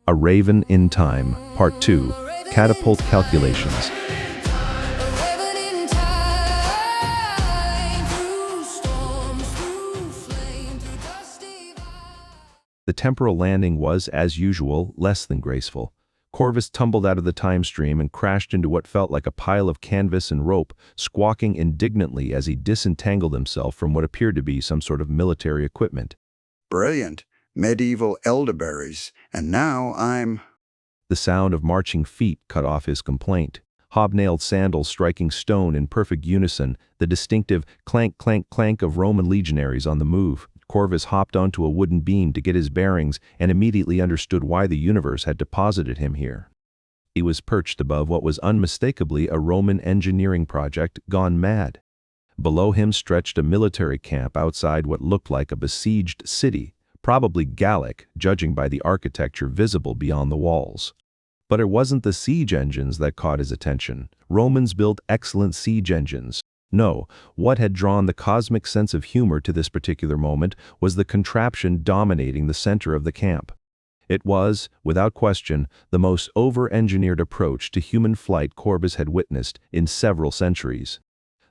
A Raven in Time, Part 2, Catapult Calculations. The temporal landing was, as usual, less than graceful. Corvus tumbled out of the time stream and crashed into what felt like a pile of canvas and rope, squawking indignantly as he disentangled himself from what appeared to be some sort of military equipment. Brilliant. Medieval elderberries. And now I'm... The sound of marching feet cut off his complaint. Hobnailed sandals striking stone in perfect unison, the distinctive clank, clank, clank of Roman legionaries on the move. Corvus hopped onto a wooden beam to get his bearings and immediately understood why the universe had deposited him here. He was perched above what was unmistakably a Roman engineering project gone mad. Below him stretched a military camp outside what looked like a besieged city, probably Gallic, judging by the architecture visible beyond the walls. But it wasn't the siege engines that caught his attention. Romans built excellent siege engines. No, what had drawn the cosmic sense of humor to this particular moment was the contraption dominating the center of the camp. It was, without question, the most over-engineered approach to human flight Corvus had witnessed in several centuries.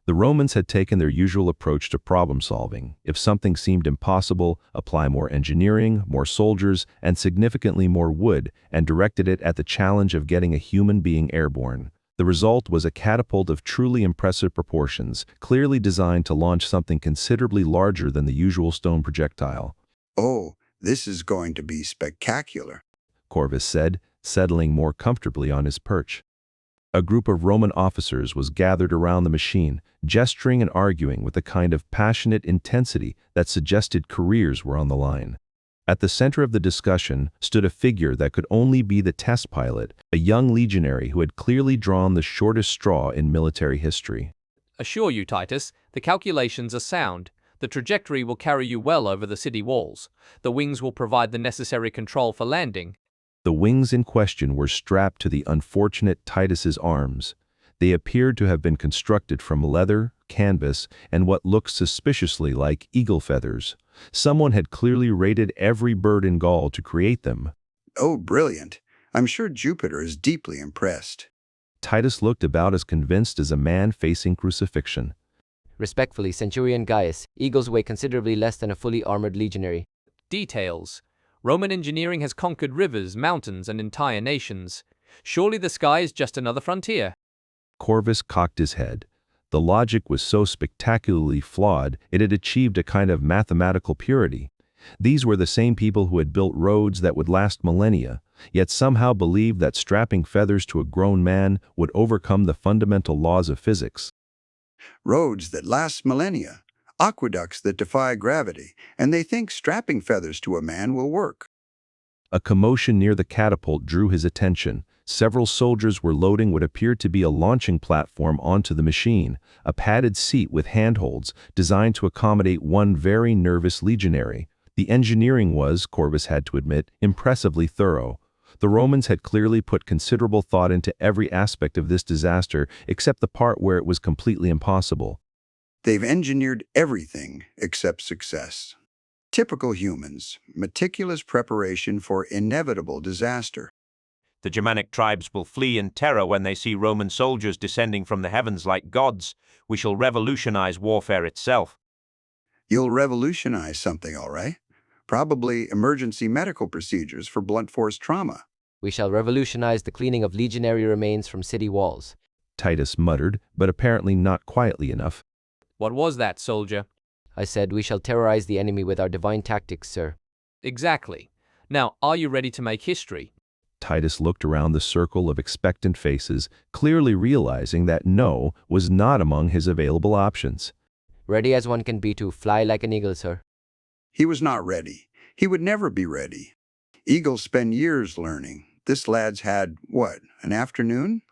The Romans had taken their usual approach to problem-solving. If something seemed impossible, apply more engineering, more soldiers, and significantly more wood, and directed it at the challenge of getting a human being airborne. The result was a catapult of truly impressive proportions, clearly designed to launch something considerably larger than the usual stone projectile. Oh, this is going to be spectacular, Corvus said, settling more comfortably on his perch. A group of Roman officers was gathered around the machine, gesturing and arguing with a kind of passionate intensity that suggested careers were on the line. At the center of the discussion stood a figure that could only be the test pilot, a young legionary who had clearly drawn the shortest straw in military history. Assure you, Titus, the calculations are sound. The trajectory will carry you well over the city walls. The wings will provide the necessary control for landing. The wings in question were strapped to the unfortunate Titus's arms. They appeared to have been constructed from leather, canvas, and what looked suspiciously like eagle feathers. Someone had clearly rated every bird in Gaul to create them. Oh, brilliant. I'm sure Jupiter is deeply impressed. Titus looked about as convinced as a man facing crucifixion. Respectfully, Centurion Gaius, eagles weigh considerably less than a fully armored legionary. Details. Roman engineering has conquered rivers, mountains, and entire nations. Surely the sky is just another frontier. Corvus cocked his head. The logic was so spectacularly flawed, it had achieved a kind of mathematical purity. These were the same people who had built roads that would last millennia, yet somehow believed that strapping feathers to a grown man would overcome the fundamental laws of physics. Roads that last millennia, aqueducts that defy gravity, and they think strapping feathers to a man will work. A commotion near the catapult drew his attention. Several soldiers were loading what appeared to be a launching platform onto the machine, a padded seat with handholds designed to accommodate one very nervous legionary. The engineering was, Corvus had to admit, impressively thorough. The Romans had clearly put considerable thought into every aspect of this disaster except the part where it was completely impossible. They've engineered everything except success. Typical humans, meticulous preparation for inevitable disaster. The Germanic tribes will flee in terror when they see Roman soldiers descending from the heavens like gods. We shall revolutionize warfare itself. You'll revolutionize something, all right? Probably emergency medical procedures for blunt force trauma. We shall revolutionize the cleaning of legionary remains from city walls, Titus muttered, but apparently not quietly enough. What was that, soldier? I said. We shall terrorize the enemy with our divine tactics, sir. Exactly. Now, are you ready to make history? Titus looked around the circle of expectant faces, clearly realizing that no was not among his available options. Ready as one can be to fly like an eagle, sir. He was not ready. He would never be ready. Eagles spend years learning. This lad's had, what, an afternoon?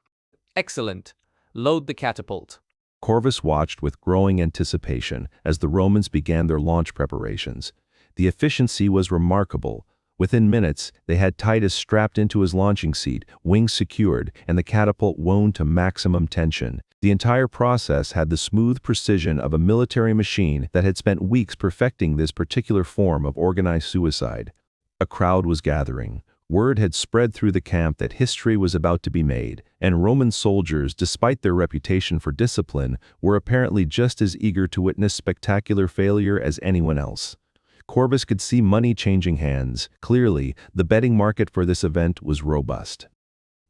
Excellent. Load the catapult. Corvus watched with growing anticipation as the Romans began their launch preparations. The efficiency was remarkable. Within minutes, they had Titus strapped into his launching seat, wings secured, and the catapult wound to maximum tension. The entire process had the smooth precision of a military machine that had spent weeks perfecting this particular form of organized suicide. A crowd was gathering. Word had spread through the camp that history was about to be made, and Roman soldiers, despite their reputation for discipline, were apparently just as eager to witness spectacular failure as anyone else. Corvus could see money changing hands. Clearly, the betting market for this event was robust.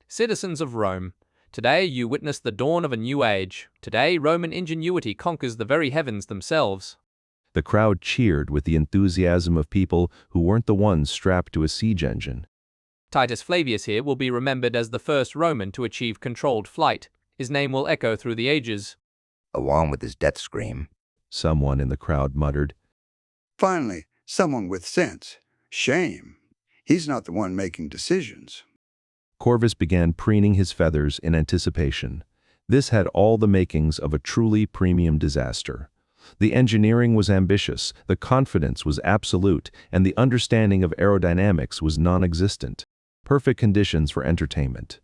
Citizens of Rome, today you witness the dawn of a new age. Today Roman ingenuity conquers the very heavens themselves. The crowd cheered with the enthusiasm of people who weren't the ones strapped to a siege engine. Titus Flavius here will be remembered as the first Roman to achieve controlled flight. His name will echo through the ages. Along with his death scream. Someone in the crowd muttered. Finally, someone with sense. Shame. He's not the one making decisions. Corvus began preening his feathers in anticipation. This had all the makings of a truly premium disaster. The engineering was ambitious, the confidence was absolute, and the understanding of aerodynamics was non-existent. Perfect conditions for entertainment.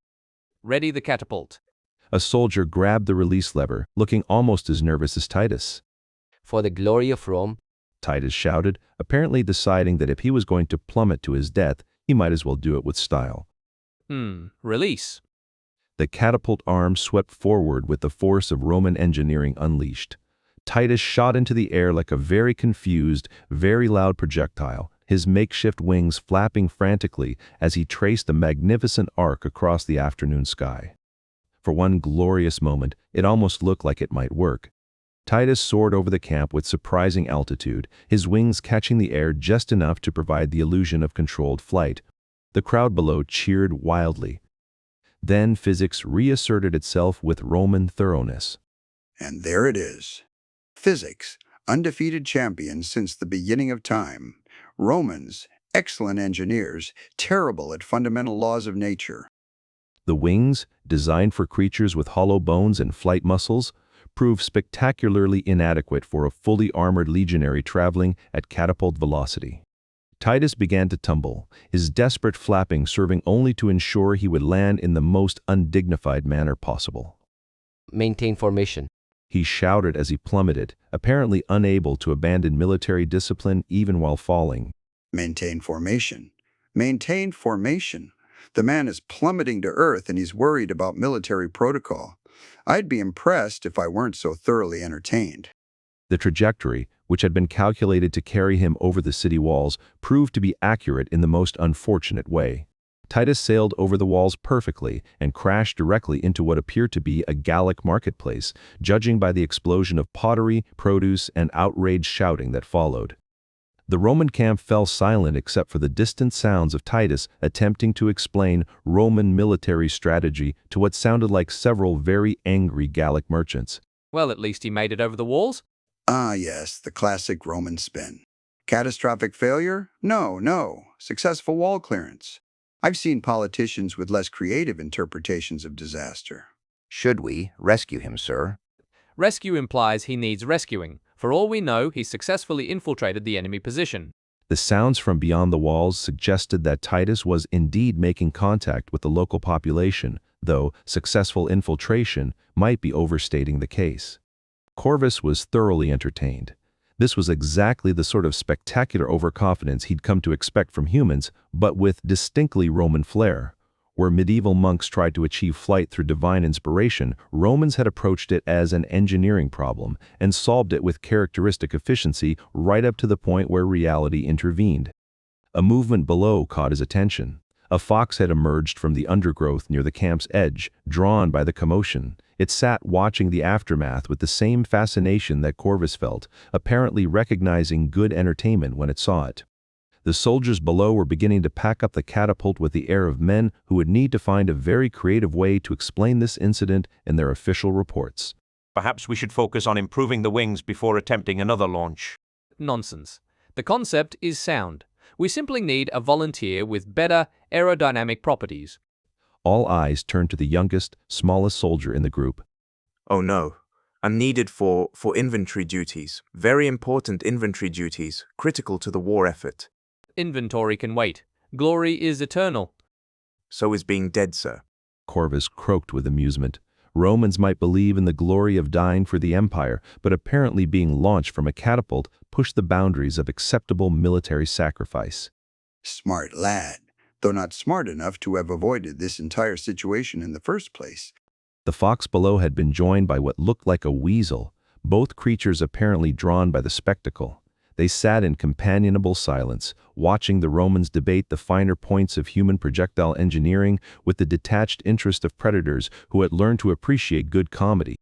Ready the catapult. A soldier grabbed the release lever, looking almost as nervous as Titus. For the glory of Rome, Titus shouted, apparently deciding that if he was going to plummet to his death, he might as well do it with style. Release. The catapult arm swept forward with the force of Roman engineering unleashed. Titus shot into the air like a very confused, very loud projectile, his makeshift wings flapping frantically as he traced a magnificent arc across the afternoon sky. For one glorious moment, it almost looked like it might work. Titus soared over the camp with surprising altitude, his wings catching the air just enough to provide the illusion of controlled flight. The crowd below cheered wildly. Then physics reasserted itself with Roman thoroughness. And there it is. Physics, undefeated champions since the beginning of time. Romans, excellent engineers, terrible at fundamental laws of nature. The wings, designed for creatures with hollow bones and flight muscles, proved spectacularly inadequate for a fully armored legionary traveling at catapult velocity. Titus began to tumble, his desperate flapping serving only to ensure he would land in the most undignified manner possible. maintain formation. He shouted as he plummeted, apparently unable to abandon military discipline even while falling. Maintain formation. Maintain formation. The man is plummeting to earth and he's worried about military protocol. I'd be impressed if I weren't so thoroughly entertained. The trajectory, which had been calculated to carry him over the city walls, proved to be accurate in the most unfortunate way. Titus sailed over the walls perfectly and crashed directly into what appeared to be a Gallic marketplace, judging by the explosion of pottery, produce, and outraged shouting that followed. The Roman camp fell silent except for the distant sounds of Titus attempting to explain Roman military strategy to what sounded like several very angry Gallic merchants. Well, at least he made it over the walls. Ah, yes, the classic Roman spin. Catastrophic failure? No. Successful wall clearance. I've seen politicians with less creative interpretations of disaster. Should we rescue him, sir? Rescue implies he needs rescuing. For all we know, he successfully infiltrated the enemy position. The sounds from beyond the walls suggested that Titus was indeed making contact with the local population, though successful infiltration might be overstating the case. Corvus was thoroughly entertained. This was exactly the sort of spectacular overconfidence he'd come to expect from humans, but with distinctly Roman flair. Where medieval monks tried to achieve flight through divine inspiration, Romans had approached it as an engineering problem and solved it with characteristic efficiency right up to the point where reality intervened. A movement below caught his attention. A fox had emerged from the undergrowth near the camp's edge, drawn by the commotion. It sat watching the aftermath with the same fascination that Corvus felt, apparently recognizing good entertainment when it saw it. The soldiers below were beginning to pack up the catapult with the air of men who would need to find a very creative way to explain this incident in their official reports. Perhaps we should focus on improving the wings before attempting another launch. Nonsense. The concept is sound. We simply need a volunteer with better aerodynamic properties. All eyes turned to the youngest, smallest soldier in the group. Oh no. I'm needed for inventory duties. Very important inventory duties, critical to the war effort. Inventory can wait. Glory is eternal. So is being dead, sir. Corvus croaked with amusement. Romans might believe in the glory of dying for the empire, but apparently being launched from a catapult pushed the boundaries of acceptable military sacrifice. Smart lad. though not smart enough to have avoided this entire situation in the first place. The fox below had been joined by what looked like a weasel, both creatures apparently drawn by the spectacle. They sat in companionable silence, watching the Romans debate the finer points of human projectile engineering with the detached interest of predators who had learned to appreciate good comedy.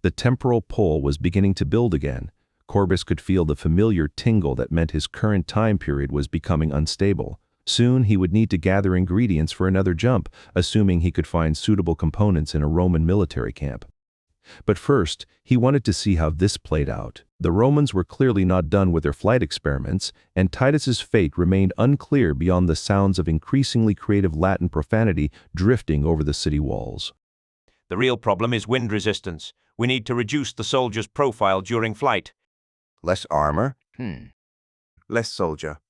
The temporal pull was beginning to build again. Corvus could feel the familiar tingle that meant his current time period was becoming unstable. Soon he would need to gather ingredients for another jump, assuming he could find suitable components in a Roman military camp. But first, he wanted to see how this played out. The Romans were clearly not done with their flight experiments, and Titus's fate remained unclear beyond the sounds of increasingly creative Latin profanity drifting over the city walls. The real problem is wind resistance. We need to reduce the soldier's profile during flight. Less armor? Less soldier.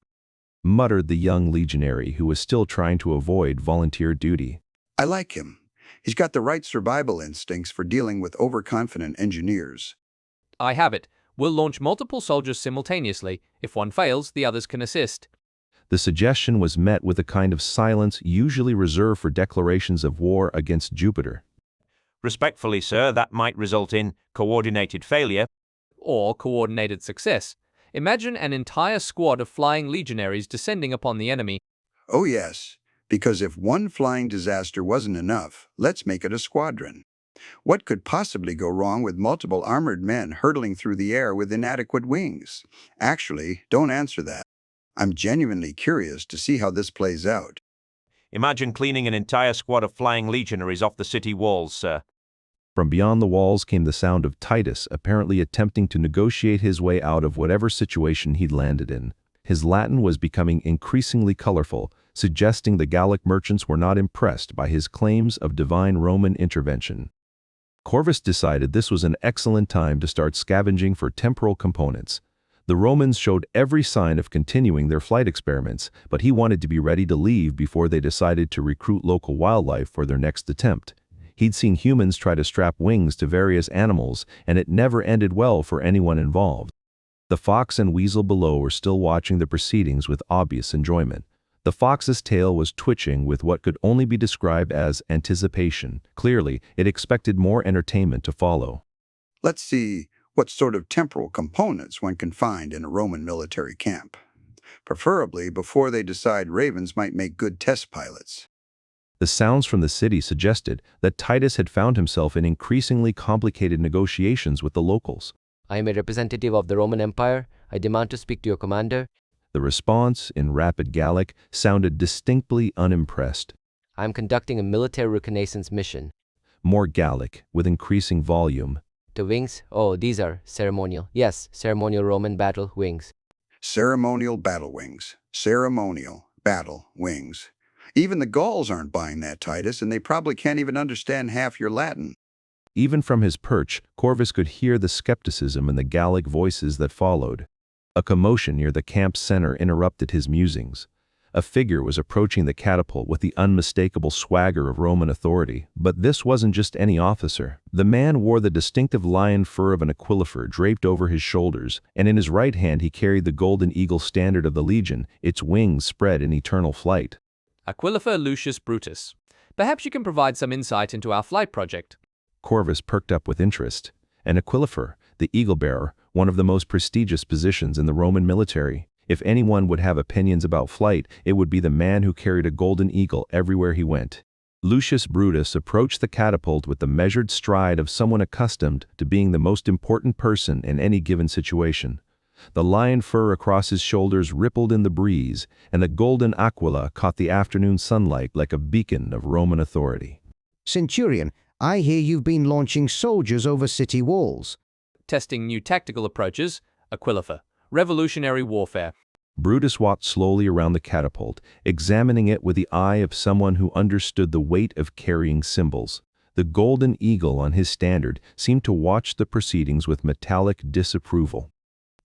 Muttered the young legionary who was still trying to avoid volunteer duty. I like him. He's got the right survival instincts for dealing with overconfident engineers. I have it. We'll launch multiple soldiers simultaneously. If one fails, the others can assist. The suggestion was met with a kind of silence usually reserved for declarations of war against Jupiter. Respectfully, sir, that might result in coordinated failure. Or coordinated success. Imagine an entire squad of flying legionaries descending upon the enemy. Oh yes, because if one flying disaster wasn't enough, let's make it a squadron. What could possibly go wrong with multiple armored men hurtling through the air with inadequate wings? Actually, don't answer that. I'm genuinely curious to see how this plays out. Imagine cleaning an entire squad of flying legionaries off the city walls, sir. From beyond the walls came the sound of Titus apparently attempting to negotiate his way out of whatever situation he'd landed in. His Latin was becoming increasingly colorful, suggesting the Gallic merchants were not impressed by his claims of divine Roman intervention. Corvus decided this was an excellent time to start scavenging for temporal components. The Romans showed every sign of continuing their flight experiments, but he wanted to be ready to leave before they decided to recruit local wildlife for their next attempt. He'd seen humans try to strap wings to various animals, and it never ended well for anyone involved. The fox and weasel below were still watching the proceedings with obvious enjoyment. The fox's tail was twitching with what could only be described as anticipation. Clearly, it expected more entertainment to follow. Let's see what sort of temporal components one can find in a Roman military camp. Preferably before they decide ravens might make good test pilots. The sounds from the city suggested that Titus had found himself in increasingly complicated negotiations with the locals. I am a representative of the Roman Empire. I demand to speak to your commander. The response, in rapid Gallic, sounded distinctly unimpressed. I am conducting a military reconnaissance mission. More Gallic, with increasing volume. The wings? Oh, these are ceremonial. Yes, ceremonial Roman battle wings. Ceremonial battle wings. Ceremonial battle wings. Even the Gauls aren't buying that, Titus, and they probably can't even understand half your Latin. Even from his perch, Corvus could hear the skepticism in the Gallic voices that followed. A commotion near the camp's center interrupted his musings. A figure was approaching the catapult with the unmistakable swagger of Roman authority, but this wasn't just any officer. The man wore the distinctive lion fur of an Aquilifer draped over his shoulders, and in his right hand he carried the golden eagle standard of the legion, its wings spread in eternal flight. Aquilifer Lucius Brutus. Perhaps you can provide some insight into our flight project. Corvus perked up with interest. An Aquilifer, the eagle-bearer, one of the most prestigious positions in the Roman military. If anyone would have opinions about flight, it would be the man who carried a golden eagle everywhere he went. Lucius Brutus approached the catapult with the measured stride of someone accustomed to being the most important person in any given situation. The lion fur across his shoulders rippled in the breeze, and the golden aquila caught the afternoon sunlight like a beacon of Roman authority. Centurion, I hear you've been launching soldiers over city walls. Testing new tactical approaches. Aquilifer. Revolutionary warfare. Brutus walked slowly around the catapult, examining it with the eye of someone who understood the weight of carrying symbols. The golden eagle on his standard seemed to watch the proceedings with metallic disapproval.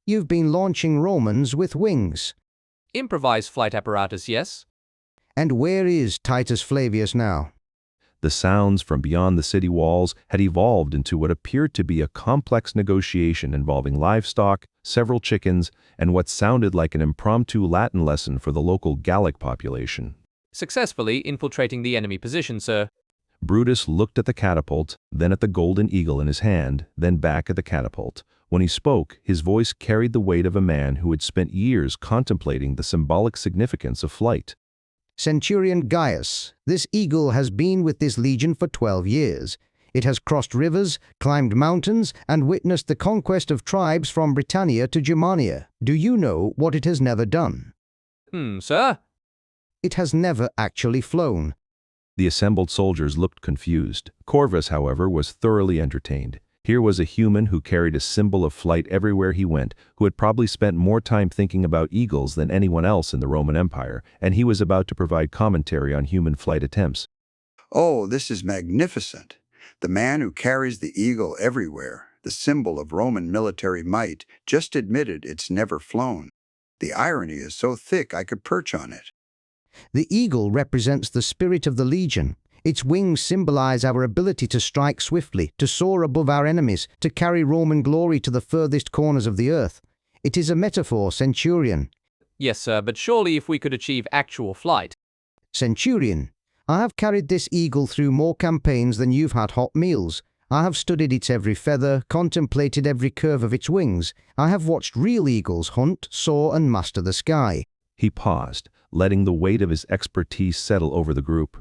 You've been launching Romans with wings. Improvised flight apparatus, yes? And where is Titus Flavius now? The sounds from beyond the city walls had evolved into what appeared to be a complex negotiation involving livestock, several chickens, and what sounded like an impromptu Latin lesson for the local Gallic population. Successfully infiltrating the enemy position, sir. Brutus looked at the catapult, then at the golden eagle in his hand, then back at the catapult. When he spoke, his voice carried the weight of a man who had spent years contemplating the symbolic significance of flight. Centurion Gaius, this eagle has been with this legion for 12 years. It has crossed rivers, climbed mountains, and witnessed the conquest of tribes from Britannia to Germania. Do you know what it has never done? Sir? It has never actually flown. The assembled soldiers looked confused. Corvus, however, was thoroughly entertained. Here was a human who carried a symbol of flight everywhere he went, who had probably spent more time thinking about eagles than anyone else in the Roman Empire, and he was about to provide commentary on human flight attempts. Oh, this is magnificent. The man who carries the eagle everywhere, the symbol of Roman military might, just admitted it's never flown. The irony is so thick I could perch on it. The eagle represents the spirit of the legion. Its wings symbolize our ability to strike swiftly, to soar above our enemies, to carry Roman glory to the furthest corners of the earth. It is a metaphor, Centurion. Yes, sir, but surely if we could achieve actual flight. Centurion, I have carried this eagle through more campaigns than you've had hot meals. I have studied its every feather, contemplated every curve of its wings. I have watched real eagles hunt, soar, and master the sky. He paused, letting the weight of his expertise settle over the group.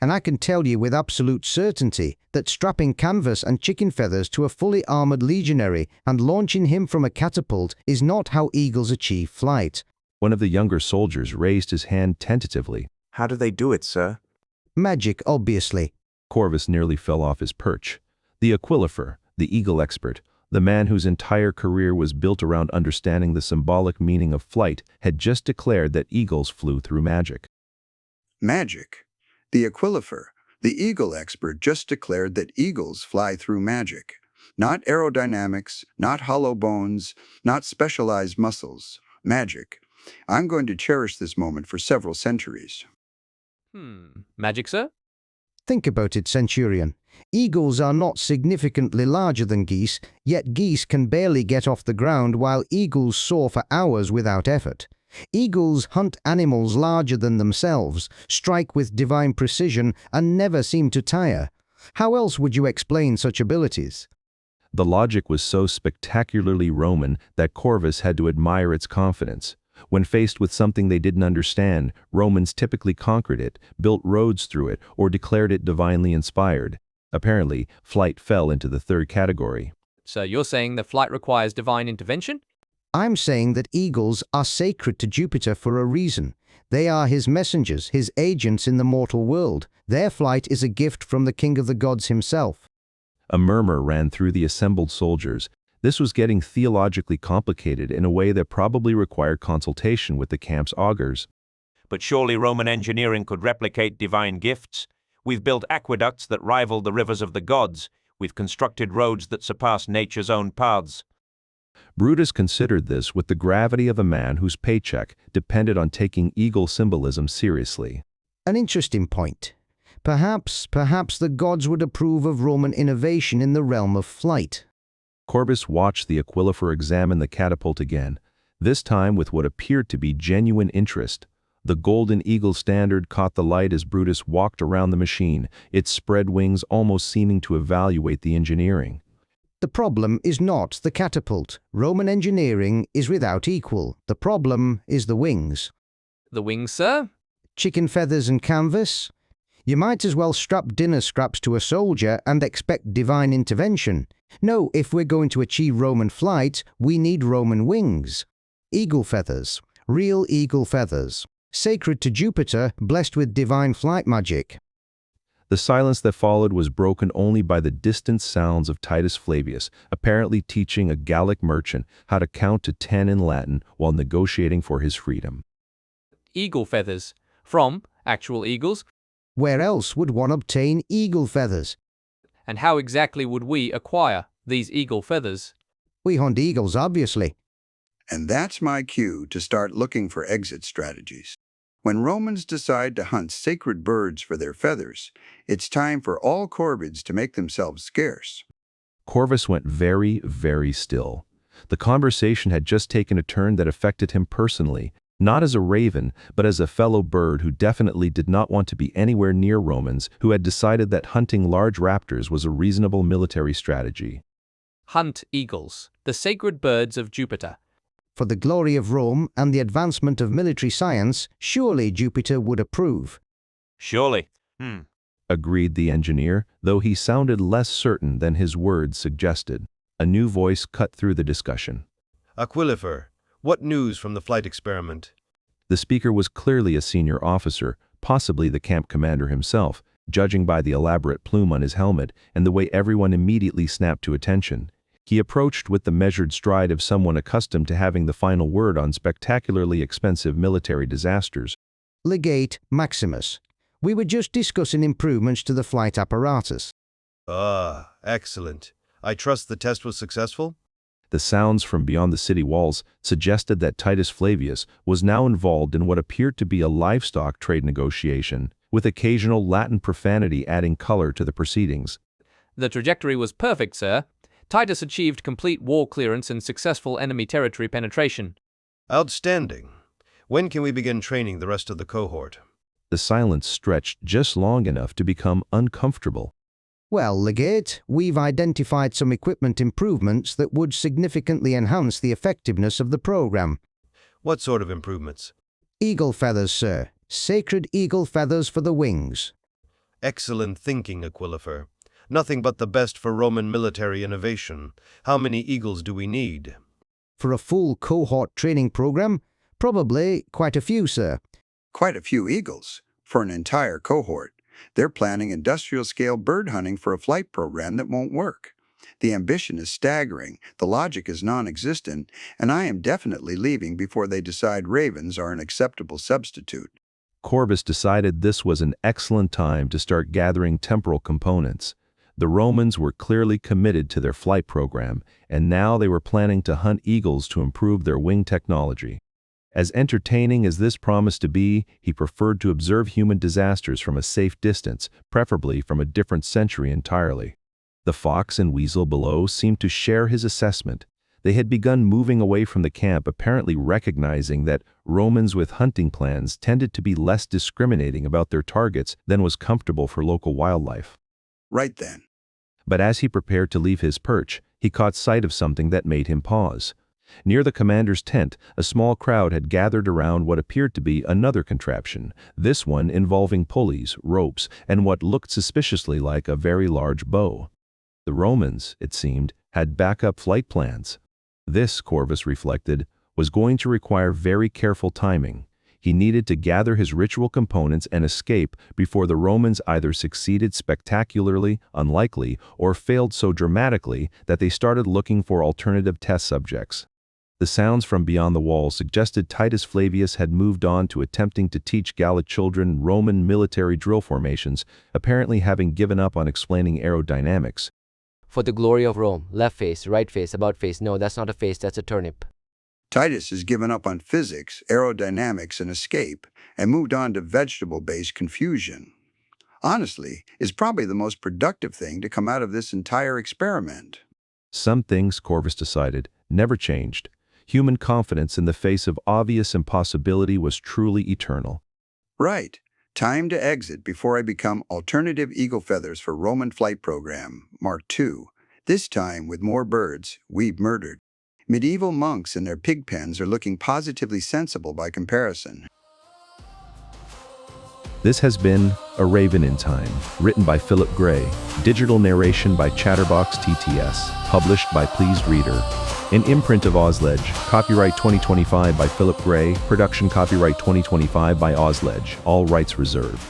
And I can tell you with absolute certainty that strapping canvas and chicken feathers to a fully armored legionary and launching him from a catapult is not how eagles achieve flight. One of the younger soldiers raised his hand tentatively. How do they do it, sir? Magic, obviously. Corvus nearly fell off his perch. The Aquilifer, the eagle expert, the man whose entire career was built around understanding the symbolic meaning of flight, had just declared that eagles flew through magic. Magic? The Aquilifer, the eagle expert, just declared that eagles fly through magic. Not aerodynamics, not hollow bones, not specialized muscles. Magic. I'm going to cherish this moment for several centuries. Magic, sir? Think about it, Centurion. Eagles are not significantly larger than geese, yet geese can barely get off the ground while eagles soar for hours without effort. Eagles hunt animals larger than themselves, strike with divine precision, and never seem to tire. How else would you explain such abilities? The logic was so spectacularly Roman that Corvus had to admire its confidence. When faced with something they didn't understand, Romans typically conquered it, built roads through it, or declared it divinely inspired. Apparently, flight fell into the third category. So you're saying that flight requires divine intervention? I'm saying that eagles are sacred to Jupiter for a reason. They are his messengers, his agents in the mortal world. Their flight is a gift from the king of the gods himself. A murmur ran through the assembled soldiers. This was getting theologically complicated in a way that probably required consultation with the camp's augurs. But surely Roman engineering could replicate divine gifts. We've built aqueducts that rival the rivers of the gods. We've constructed roads that surpass nature's own paths. Brutus considered this with the gravity of a man whose paycheck depended on taking eagle symbolism seriously. An interesting point. Perhaps the gods would approve of Roman innovation in the realm of flight. Corvus watched the Aquilifer examine the catapult again, this time with what appeared to be genuine interest. The golden eagle standard caught the light as Brutus walked around the machine, its spread wings almost seeming to evaluate the engineering. The problem is not the catapult. Roman engineering is without equal. The problem is the wings. The wings, sir? Chicken feathers and canvas? You might as well strap dinner scraps to a soldier and expect divine intervention. No, if we're going to achieve Roman flight, we need Roman wings. Eagle feathers. Real eagle feathers. Sacred to Jupiter, blessed with divine flight magic. The silence that followed was broken only by the distant sounds of Titus Flavius, apparently teaching a Gallic merchant how to count to 10 in Latin while negotiating for his freedom. Eagle feathers. From actual eagles? Where else would one obtain eagle feathers? And how exactly would we acquire these eagle feathers? We hunt eagles, obviously. And that's my cue to start looking for exit strategies. When Romans decide to hunt sacred birds for their feathers, it's time for all corvids to make themselves scarce. Corvus went very, very still. The conversation had just taken a turn that affected him personally. Not as a raven, but as a fellow bird who definitely did not want to be anywhere near Romans who had decided that hunting large raptors was a reasonable military strategy. Hunt eagles, the sacred birds of Jupiter. For the glory of Rome and the advancement of military science, surely Jupiter would approve. Surely. Agreed the engineer, though he sounded less certain than his words suggested. A new voice cut through the discussion. Aquilifer, what news from the flight experiment? The speaker was clearly a senior officer, possibly the camp commander himself, judging by the elaborate plume on his helmet and the way everyone immediately snapped to attention. He approached with the measured stride of someone accustomed to having the final word on spectacularly expensive military disasters. Legate Maximus. We were just discussing improvements to the flight apparatus. Ah, excellent. I trust the test was successful? The sounds from beyond the city walls suggested that Titus Flavius was now involved in what appeared to be a livestock trade negotiation, with occasional Latin profanity adding color to the proceedings. The trajectory was perfect, sir. Titus achieved complete war clearance and successful enemy territory penetration. Outstanding. When can we begin training the rest of the cohort? The silence stretched just long enough to become uncomfortable. Well, Legate, we've identified some equipment improvements that would significantly enhance the effectiveness of the program. What sort of improvements? Eagle feathers, sir. Sacred eagle feathers for the wings. Excellent thinking, Aquilifer. Nothing but the best for Roman military innovation. How many eagles do we need? For a full cohort training program? Probably quite a few, sir. Quite a few eagles for an entire cohort. They're planning industrial-scale bird hunting for a flight program that won't work. The ambition is staggering, the logic is non-existent, and I am definitely leaving before they decide ravens are an acceptable substitute. Corvus decided this was an excellent time to start gathering temporal components. The Romans were clearly committed to their flight program, and now they were planning to hunt eagles to improve their wing technology. As entertaining as this promised to be, he preferred to observe human disasters from a safe distance, preferably from a different century entirely. The fox and weasel below seemed to share his assessment. They had begun moving away from the camp, apparently recognizing that Romans with hunting plans tended to be less discriminating about their targets than was comfortable for local wildlife. Right then. But as he prepared to leave his perch, he caught sight of something that made him pause. Near the commander's tent, a small crowd had gathered around what appeared to be another contraption, this one involving pulleys, ropes, and what looked suspiciously like a very large bow. The Romans, it seemed, had backup flight plans. This, Corvus reflected, was going to require very careful timing. He needed to gather his ritual components and escape before the Romans either succeeded spectacularly, unlikely, or failed so dramatically that they started looking for alternative test subjects. The sounds from beyond the wall suggested Titus Flavius had moved on to attempting to teach Gallic children Roman military drill formations, apparently having given up on explaining aerodynamics. For the glory of Rome, left face, right face, about face. No, that's not a face, that's a turnip. Titus has given up on physics, aerodynamics, and escape, and moved on to vegetable-based confusion. Honestly, is probably the most productive thing to come out of this entire experiment. Some things, Corvus decided, never changed. Human confidence in the face of obvious impossibility was truly eternal. Right. Time to exit before I become alternative eagle feathers for Roman flight program, Mark II. This time with more birds we've murdered. Medieval monks in their pig pens are looking positively sensible by comparison. This has been A Raven in Time, written by Philip Gray, digital narration by Chatterbox TTS, published by Pleased Reader. An imprint of Ozledge, copyright 2025 by Philip Gray, production copyright 2025 by Ozledge, all rights reserved.